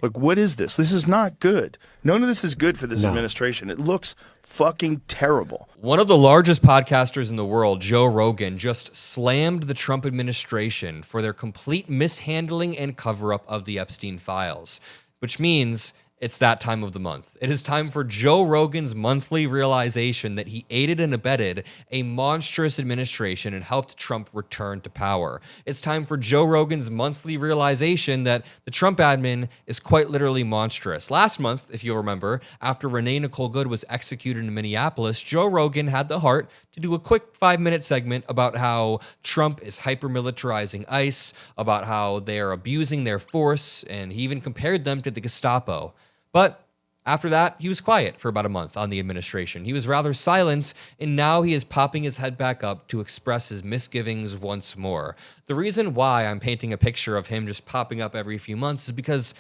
Like, what is this? This is not good. None of this is good for this No. administration. It looks fucking terrible. One of the largest podcasters in the world, Joe Rogan, just slammed the Trump administration for their complete mishandling and cover-up of the Epstein files, which means it's that time of the month. It is time for Joe Rogan's monthly realization that he aided and abetted a monstrous administration and helped Trump return to power. It's time for Joe Rogan's monthly realization that the Trump admin is quite literally monstrous. Last month, if you'll remember, after Renee Nicole Good was executed in Minneapolis, Joe Rogan had the heart to do a quick 5-minute segment about how Trump is hyper-militarizing ICE, about how they are abusing their force, and he even compared them to the Gestapo. But after that, he was quiet for about a month on the administration. He was rather silent, and now he is popping his head back up to express his misgivings once more. The reason why I'm painting a picture of him just popping up every few months is because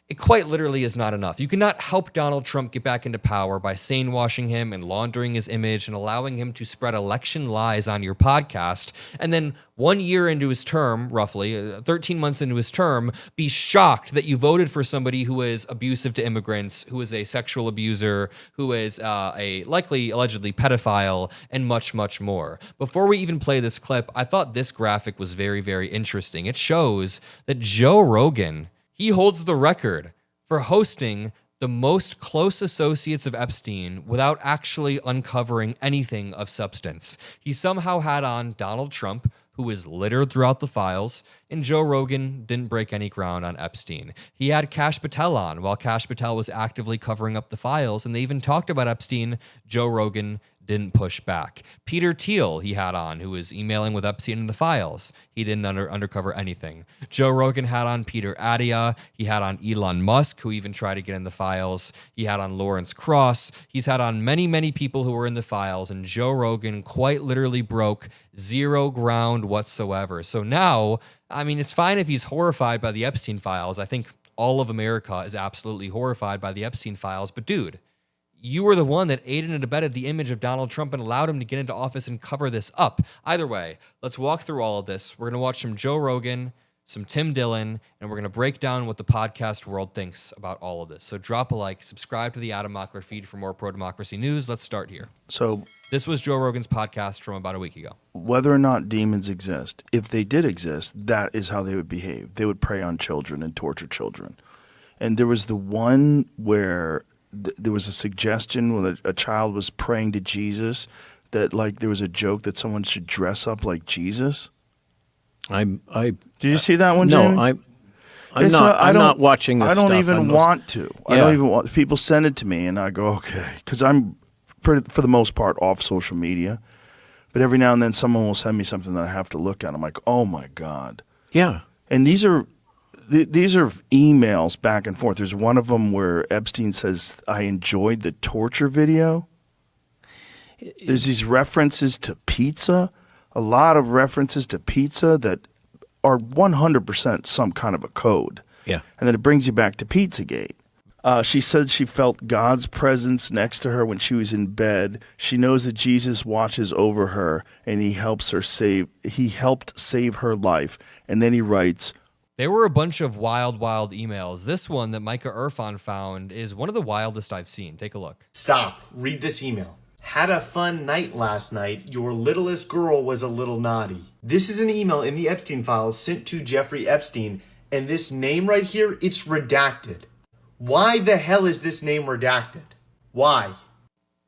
it quite literally is not enough. You cannot help Donald Trump get back into power by sane-washing him and laundering his image and allowing him to spread election lies on your podcast, and then 1 year into his term, roughly, 13 months into his term, be shocked that you voted for somebody who is abusive to immigrants, who is a sexual abuser, who is a likely, allegedly pedophile, and much, much more. Before we even play this clip, I thought this graphic was very, very interesting. It shows that Joe Rogan, he holds the record for hosting the most close associates of Epstein without actually uncovering anything of substance. He somehow had on Donald Trump, who is littered throughout the files, and Joe Rogan didn't break any ground on Epstein. He had Kash Patel on while Kash Patel was actively covering up the files, and they even talked about Epstein. Joe Rogan didn't push back. Peter Thiel he had on, who was emailing with Epstein in the files. He didn't undercover anything. Joe Rogan had on Peter Attia. He had on Elon Musk, who even tried to get in the files. He had on Lawrence Cross. He's had on many, many people who were in the files, and Joe Rogan quite literally broke zero ground whatsoever. So now, I mean, it's fine if he's horrified by the Epstein files. I think all of America is absolutely horrified by the Epstein files, but dude, you were the one that aided and abetted the image of Donald Trump and allowed him to get into office and cover this up. Either way, let's walk through all of this. We're going to watch some Joe Rogan, some Tim Dillon, and we're going to break down what the podcast world thinks about all of this. So drop a like, subscribe to the Adam Mockler feed for more pro-democracy news. Let's start here. So This was Joe Rogan's podcast from about a week ago. whether or not demons exist, if they did exist, that is how they would behave. They would prey on children and torture children. And there was the one where there was a suggestion when a child was praying to Jesus that, like, there was a joke that someone should dress up like Jesus. Did you see that one, No, Jamie? I'm not watching this I don't stuff. even want to. I don't even want. People send it to me, and I go, okay, because I'm, for the most part, off social media. But every now and then, someone will send me something that I have to look at. I'm like, oh my God. Yeah. And these are emails back and forth. There's one of them where Epstein says, I enjoyed the torture video. There's these references to pizza, a lot of references to pizza that are 100% some kind of a code. Yeah. And then it brings you back to Pizzagate. She said she felt God's presence next to her when she was in bed. She knows that Jesus watches over her and he helped save her life. And then he writes, There were a bunch of wild, wild emails. This one that Micah Irfan found is one of the wildest I've seen. Take a look. Stop. Read this email. Had a fun night last night. Your littlest girl was a little naughty. This is an email in the Epstein files sent to Jeffrey Epstein, and this name right here, it's redacted. Why the hell is this name redacted? Why?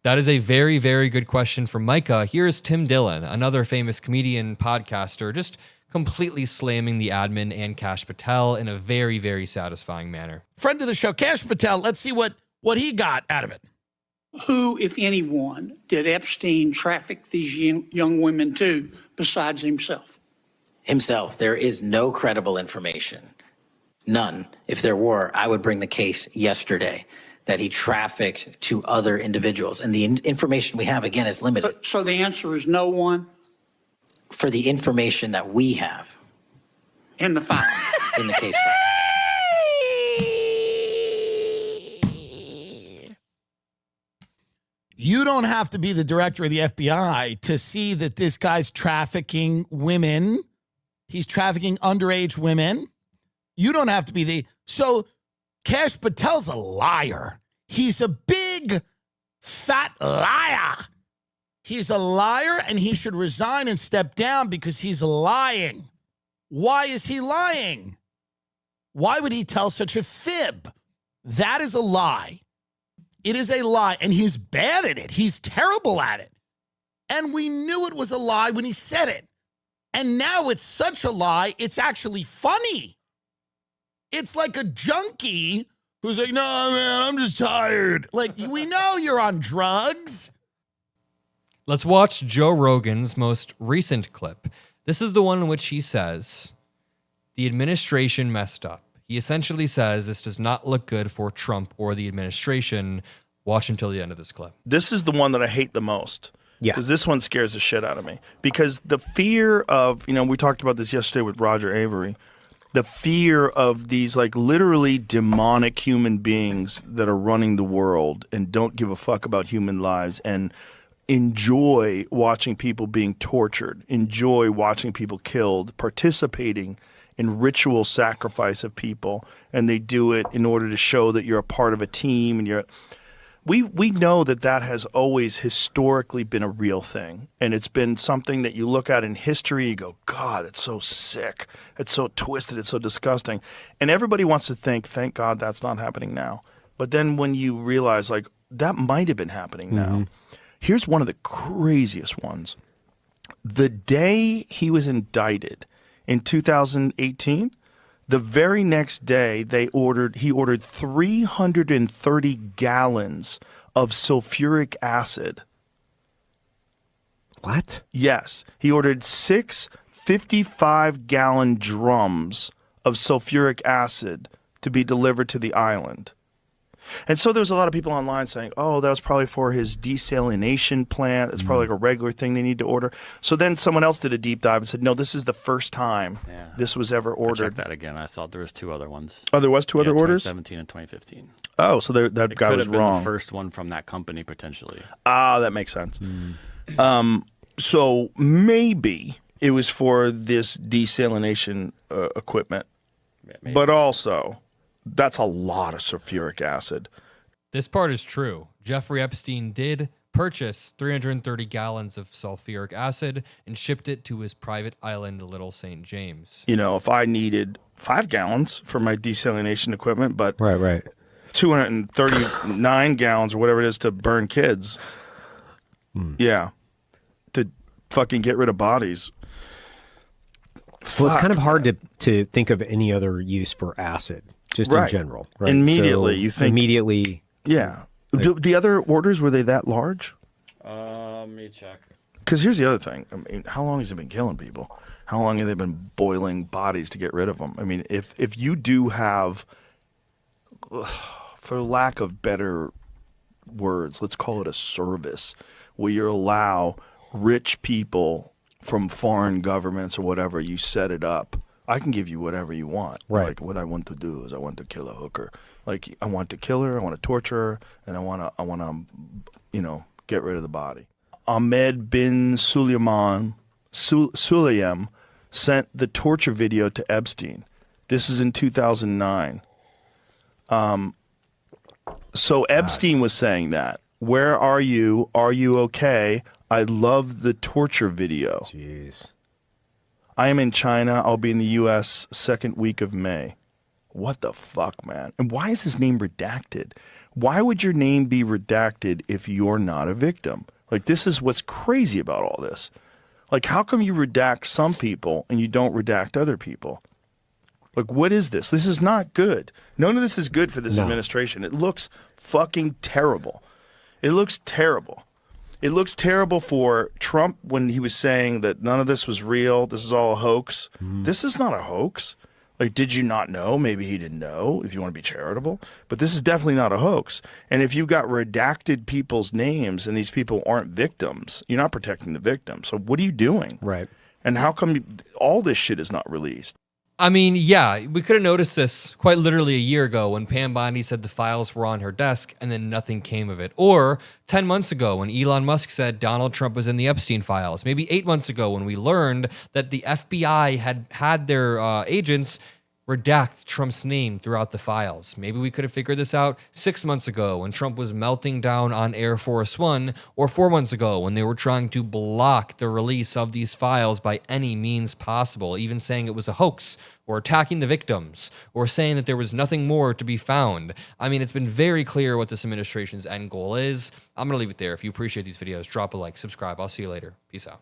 That is a very, very good question from Micah. Here's Tim Dillon, another famous comedian, podcaster, just completely slamming the admin and Kash Patel in a very, very satisfying manner. Friend of the show, Kash Patel, let's see what he got out of it. Who, if anyone, did Epstein traffic these young women to besides himself? Himself. There is no credible information. None. If there were, I would bring the case yesterday that he trafficked to other individuals. And the information we have, again, is limited. So the answer is no one? For the information that we have. In the file. In the case file. You don't have to be the director of the FBI to see that this guy's trafficking women. He's trafficking underage women. You don't have to be so Kash Patel's a liar. He's a big, fat liar. He's a liar, and he should resign and step down because he's lying. Why is he lying? Why would he tell such a fib? That is a lie. It is a lie, and he's bad at it. He's terrible at it. And we knew it was a lie when he said it. And now it's such a lie, it's actually funny. It's like a junkie who's like, no, man, I'm just tired. Like, we know you're on drugs. Let's watch Joe Rogan's most recent clip. This is the one in which he says, the administration messed up. He essentially says this does not look good for Trump or the administration. Watch until the end of this clip. This is the one that I hate the most. Yeah. Because this one scares the shit out of me. Because the fear of, we talked about this yesterday with Roger Avery, the fear of these like literally demonic human beings that are running the world and don't give a fuck about human lives and enjoy watching people being tortured, enjoy watching people killed, participating in ritual sacrifice of people, and they do it in order to show that you're a part of a team and we know that has always historically been a real thing, and it's been something that you look at in history, you go, God, it's so sick, it's so twisted, it's so disgusting, and everybody wants to think, thank God that's not happening now. But then when you realize, like, that might have been happening now. Here's one of the craziest ones. The day he was indicted in 2018, the very next day he ordered 330 gallons of sulfuric acid. What? Yes. He ordered 6 55-gallon drums of sulfuric acid to be delivered to the island. And so there was a lot of people online saying, oh, that was probably for his desalination plant. It's probably like a regular thing they need to order. So then someone else did a deep dive and said, no, this is the first time this was ever ordered. I checked that again. I saw there was 2 other ones. Oh, there was 2 other orders? 2017 and 2015. Oh, so that guy was wrong. It could have been the first one from that company, potentially. Ah, that makes sense. So maybe it was for this desalination equipment, but also that's a lot of sulfuric acid. This part is true. Jeffrey Epstein did purchase 330 gallons of sulfuric acid and shipped it to his private island, Little St. James. If I needed 5 gallons for my desalination equipment, but right. 239 gallons or whatever it is to burn kids. Yeah. To fucking get rid of bodies. Well, it's kind of hard to think of any other use for acid, just in general. Right? Immediately, you think. Immediately. Yeah. The other orders, were they that large? Let me check. Because here's the other thing. I mean, how long has it been killing people? How long have they been boiling bodies to get rid of them? I mean, if you do have, for lack of better words, let's call it a service, where you allow rich people from foreign governments or whatever, you set it up. I can give you whatever you want. Right. Like, what I want to do is I want to kill a hooker. Like, I want to kill her, I want to torture her, and I want to, get rid of the body. Ahmed bin Sulayem sent the torture video to Epstein. This is in 2009. So Epstein was saying that. Where are you? Are you okay? I love the torture video. Jeez. I am in China. I'll be in the U.S. second week of May. What the fuck, man? And why is his name redacted? Why would your name be redacted if you're not a victim? Like, this is what's crazy about all this. Like, how come you redact some people and you don't redact other people? Like, what is this? This is not good. None of this is good for this administration. It looks fucking terrible. It looks terrible. It looks terrible for Trump when he was saying that none of this was real. This is all a hoax. This is not a hoax. Like, did you not know? Maybe he didn't know, if you want to be charitable. But this is definitely not a hoax. And if you've got redacted people's names and these people aren't victims, you're not protecting the victim. So what are you doing? Right. And how come all this shit is not released? I mean, yeah, we could have noticed this quite literally a year ago when Pam Bondi said the files were on her desk and then nothing came of it. Or 10 months ago when Elon Musk said Donald Trump was in the Epstein files. Maybe 8 months ago when we learned that the FBI had their agents redact Trump's name throughout the files. Maybe we could have figured this out 6 months ago when Trump was melting down on Air Force One, or 4 months ago when they were trying to block the release of these files by any means possible, even saying it was a hoax, or attacking the victims, or saying that there was nothing more to be found. I mean, it's been very clear what this administration's end goal is. I'm going to leave it there. If you appreciate these videos, drop a like, subscribe. I'll see you later. Peace out.